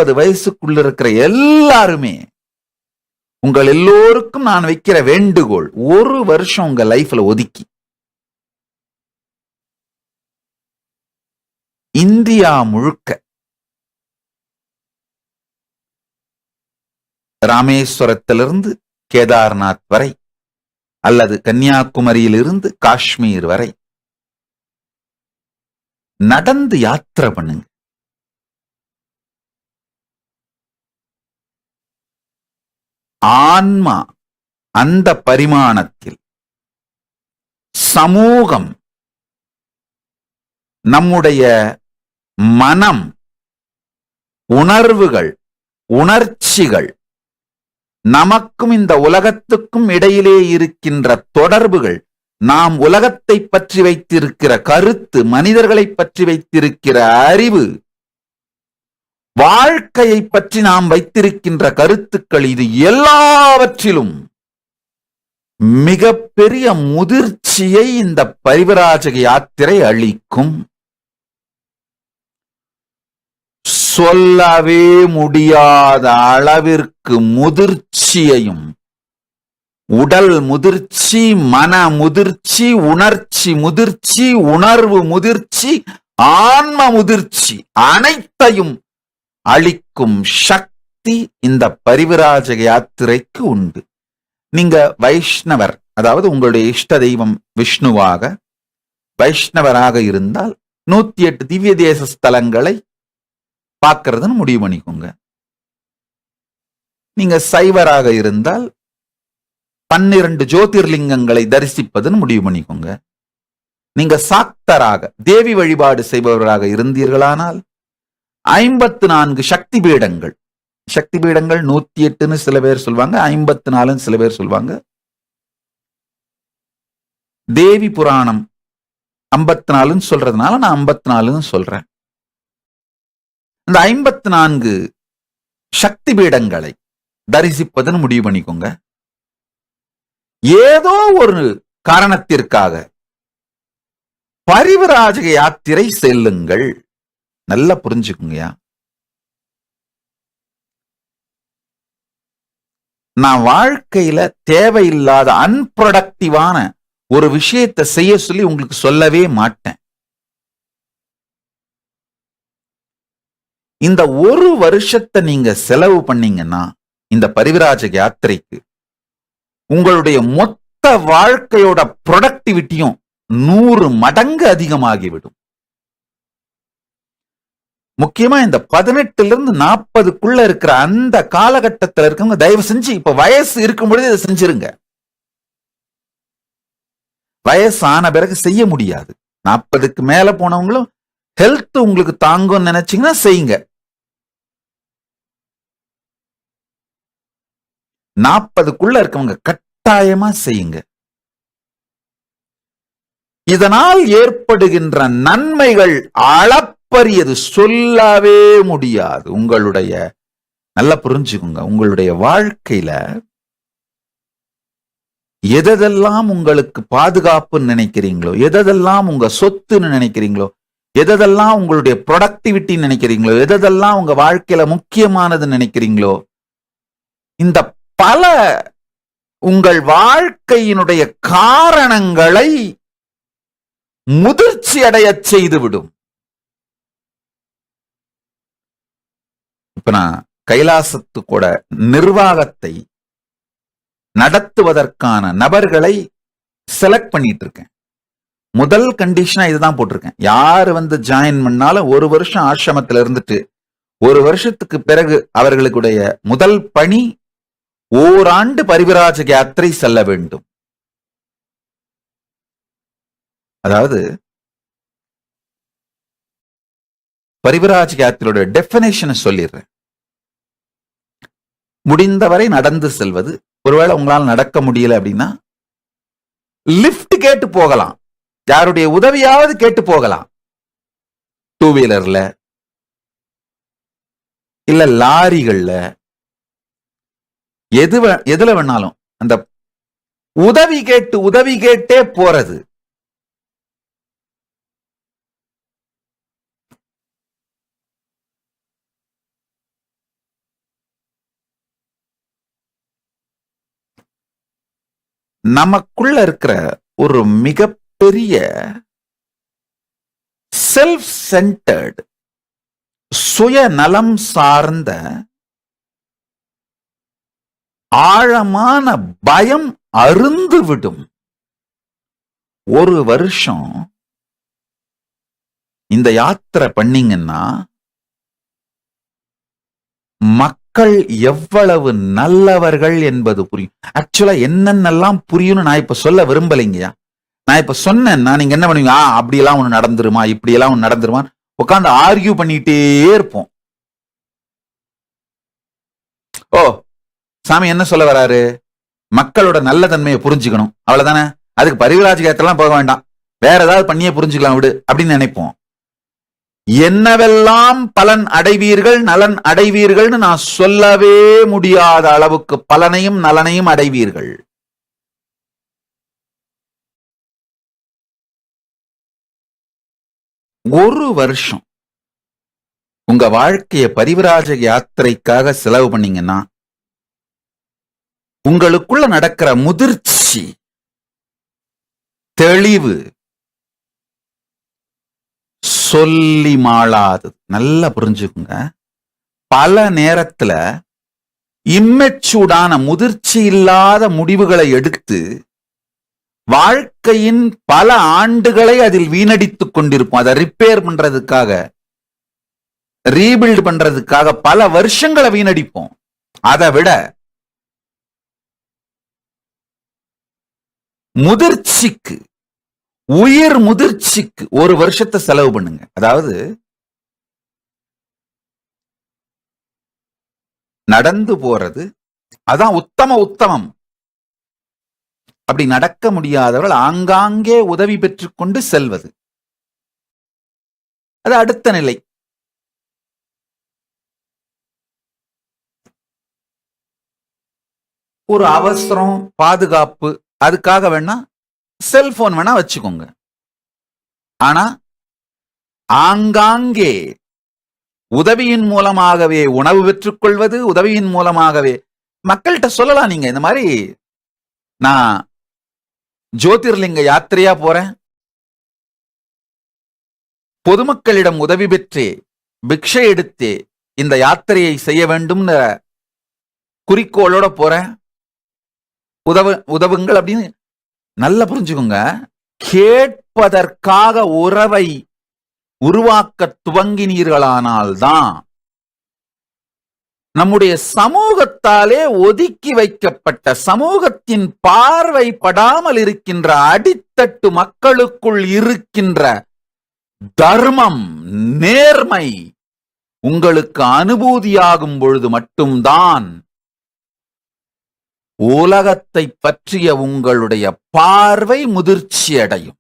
40 வயசுக்குள்ள இருக்கிற எல்லாருமே, உங்கள் எல்லோருக்கும் நான் வைக்கிற வேண்டுகோள், 1 வருஷம் உங்க லைஃப்ல ஒதுக்கி இந்தியா முழுக்க ராமேஸ்வரத்திலிருந்து கேதார்நாத் வரை அல்லது கன்னியாகுமரியிலிருந்து காஷ்மீர் வரை நடந்து யாத்திரை பண்ணுங்க. ஆன்மா அந்த பரிமாணத்தில், சமூகம், நம்முடைய மனம், உணர்வுகள், உணர்ச்சிகள், நமக்கும் இந்த உலகத்துக்கும் இடையிலே இருக்கின்ற தொடர்புகள், நாம் உலகத்தை பற்றி வைத்திருக்கிற கருத்து, மனிதர்களை பற்றி வைத்திருக்கிற அறிவு, வாழ்க்கையை பற்றி நாம் வைத்திருக்கின்ற கருத்துக்கள், இது எல்லாவற்றிலும் மிகப்பெரிய முதிர்ச்சியை இந்த பரிவராஜக யாத்திரை அளிக்கும். சொல்லவே முடியாத அளவிற்கு முதிர்ச்சியையும், உடல் முதிர்ச்சி, மன முதிர்ச்சி, உணர்ச்சி முதிர்ச்சி, உணர்வு முதிர்ச்சி, ஆன்ம முதிர்ச்சி அனைத்தையும் அளிக்கும் சக்தி இந்த பரிவராஜக யாத்திரைக்கு உண்டு. நீங்க வைஷ்ணவர், அதாவது உங்களுடைய இஷ்ட தெய்வம் விஷ்ணுவாக வைஷ்ணவராக இருந்தால் 108 திவ்ய தேச ஸ்தலங்களை பார்க்கறதுன்னு முடிவு பண்ணிக்கோங்க. நீங்க சைவராக இருந்தால் 12 ஜோதிர்லிங்கங்களை தரிசிப்பதுன்னு முடிவு பண்ணிக்கோங்க. நீங்க சாக்தராக தேவி வழிபாடு செய்பவராக இருந்தீர்களானால் 54 சக்தி பீடங்கள், சக்தி பீடங்கள் 108ன்னு சில பேர் சொல்வாங்க, 54 சில பேர் சொல்வாங்க. தேவி புராணம் 54 சொல்றதுனால நான் 54 சொல்றேன். இந்த 54 சக்தி பீடங்களை தரிசிப்பதுன்னு முடிவு பண்ணிக்கோங்க. ஏதோ ஒரு காரணத்திற்காக பரிவராஜக யாத்திரை செல்லுங்கள். நல்லா புரிஞ்சுக்குங்கயா. நான் வாழ்க்கையில தேவையில்லாத அன்ப்ரொடக்டிவான ஒரு விஷயத்தை செய்ய சொல்லி உங்களுக்கு சொல்லவே மாட்டேன். இந்த 1 வருஷத்தை நீங்க செலவு பண்ணீங்கன்னா இந்த பரிவராஜக யாத்திரைக்கு, உங்களுடைய மொத்த வாழ்க்கையோட ப்ரொடக்டிவிட்டியும் 100 மடங்கு அதிகமாகிவிடும். முக்கியமா இந்த 18லிருந்து 40க்குள்ள இருக்கிற அந்த காலகட்டத்தில் இருக்கவங்க தயவு செஞ்சு இப்ப வயசு இருக்கும் பொழுது இதை செஞ்சிருங்க. வயசான பிறகு செய்ய முடியாது. 40க்கு மேல போனவங்களும் ஹெல்த் உங்களுக்கு தாங்கும் நினைச்சீங்கன்னா செய்யுங்க. 40க்குள்ள இருக்கவங்க கட்டாயமா செய்யுங்க. இதனால் ஏற்படுகின்ற நன்மைகள் அளப்பரியது, சொல்லவே முடியாது. உங்களுடைய நல்லா புரிஞ்சுக்குங்க, உங்களுடைய வாழ்க்கையில எதெல்லாம் உங்களுக்கு பாதுகாப்புன்னு நினைக்கிறீங்களோ, எதெல்லாம் உங்க சொத்துன்னு நினைக்கிறீங்களோ, எதெல்லாம் உங்களுடைய ப்ரொடக்டிவிட்டி நினைக்கிறீங்களோ, எதெல்லாம் உங்க வாழ்க்கையில முக்கியமானது நினைக்கிறீங்களோ, இந்த பல உங்கள் வாழ்க்கையினுடைய காரணங்களை முதிர்ச்சி அடைய செய்துவிடும். இப்ப நான் கைலாசத்து கூட நிர்வாகத்தை நடத்துவதற்கான நபர்களை செலக்ட் பண்ணிட்டு இருக்கேன். முதல் கண்டிஷனா இதுதான் போட்டிருக்கேன். யாரு வந்து ஜாயின் பண்ணாலும் 1 வருஷம் ஆசிரமத்தில் இருந்துட்டு 1 வருஷத்துக்கு பிறகு அவர்களுடைய முதல் பணி ஓராண்டு பரிவராஜக யாத்திரை செல்ல வேண்டும். அதாவது பரிவராஜக யாத்திரையோட டெஃபினேஷனை சொல்லிடுறேன். முடிந்தவரை நடந்து செல்வது. ஒருவேளை உங்களால் நடக்க முடியல அப்படின்னா லிப்ட் கேட்டு போகலாம், யாருடைய உதவியாவது கேட்டு போகலாம். 2 வீலர்ல இல்ல லாரிகள்ல, எதுல வேணாலும் அந்த உதவி கேட்டே போறது. நமக்குள்ள இருக்கிற ஒரு மிகப்பெரிய செல்ஃப் சென்டர்டு, சுயநலம் சார்ந்த ஆழமான பயம் அருந்துவிடும். ஒரு வருஷம் இந்த யாத்திரை பண்ணீங்கன்னா மக்கள் எவ்வளவு நல்லவர்கள் என்பது புரியும். ஆக்சுவலா என்னென்னலாம் புரியும்னு நான் இப்ப சொல்ல விரும்பலைங்கயா. நான் இப்ப சொன்னேன்னா நீங்க என்ன பண்ணுவீங்க? அப்படி எல்லாம் ஒண்ணு நடந்துருமா, இப்படி எல்லாம் ஒண்ணு நடந்துருமா, உட்காந்து ஆர்கியூ பண்ணிட்டே இருப்போம். ஓ, சாமி என்ன சொல்ல வராரு? மக்களோட நல்ல தன்மையை புரிஞ்சுக்கணும், அவ்வளவுதானே. அதுக்கு பரிவிராஜகத்தெல்லாம் போக வேண்டாம், வேற ஏதாவது பண்ணியே புரிஞ்சுக்கலாம் விடு அப்படின்னு நினைப்போம். என்னவெல்லாம் பலன் அடைவீர்கள், நலன் அடைவீர்கள்னு நான் சொல்லவே முடியாத அளவுக்கு பலனையும் நலனையும் அடைவீர்கள். ஒரு வருஷம் உங்க வாழ்க்கைய பரிவிராஜக யாத்திரைக்காக செலவு பண்ணீங்கன்னா உங்களுக்குள்ள நடக்கிற முதிர்ச்சி, தெளிவு சொல்லி மாளாது. நல்லா புரிஞ்சுக்குங்க. பல நேரத்துல இம்மெச்சூடான, முதிர்ச்சி இல்லாத முடிவுகளை எடுத்து வாழ்க்கையின் பல ஆண்டுகளை அதில் வீணடித்துக் கொண்டிருப்போம். அதை ரிப்பேர் பண்றதுக்காக, ரீபில்ட் பண்றதுக்காக பல வருஷங்களை வீணடிப்போம். அதை விட முதிர்ச்சிக்கு, உயிர் முதிர்ச்சிக்கு ஒரு வருஷத்தை செலவு பண்ணுங்க. அதாவது நடந்து போறது அதான் உத்தமம். அப்படி நடக்க முடியாதவர்கள் ஆங்காங்கே உதவி பெற்றுக்கொண்டு செல்வது, அது அடுத்த நிலை. ஒரு அவசரம், பாதுகாப்பு, அதுக்காக வேணா செல்போன் வேணா வச்சுக்கோங்க. ஆனா ஆங்காங்கே உதவியின் மூலமாகவே உணவு பெற்றுக்கொள்வது, உதவியின் மூலமாகவே மக்கள்கிட்ட சொல்லலாம். நீங்க இந்த மாதிரி நான் ஜோதிர்லிங்க யாத்திரையா போறேன், பொதுமக்களிடம் உதவி பெற்றே பிக்ஷை எடுத்தே இந்த யாத்திரையை செய்ய வேண்டும் குறிக்கோளோட போறேன், உதவுங்கள் அப்படின்னு நல்லா புரிஞ்சுக்கோங்க. கேட்பதற்காக உறவை உருவாக்க துவங்கினீர்களானால்தான் நம்முடைய சமூகத்தாலே ஒதுக்கி வைக்கப்பட்ட, சமூகத்தின் பார்வை படாமல் இருக்கின்ற அடித்தட்டு மக்களுக்குள் இருக்கின்ற தர்மம், நேர்மை உங்களுக்கு அனுபூதியாகும் பொழுது மட்டும்தான் உலகத்தை பற்றிய உங்களுடைய பார்வை முதிர்ச்சி அடையும்.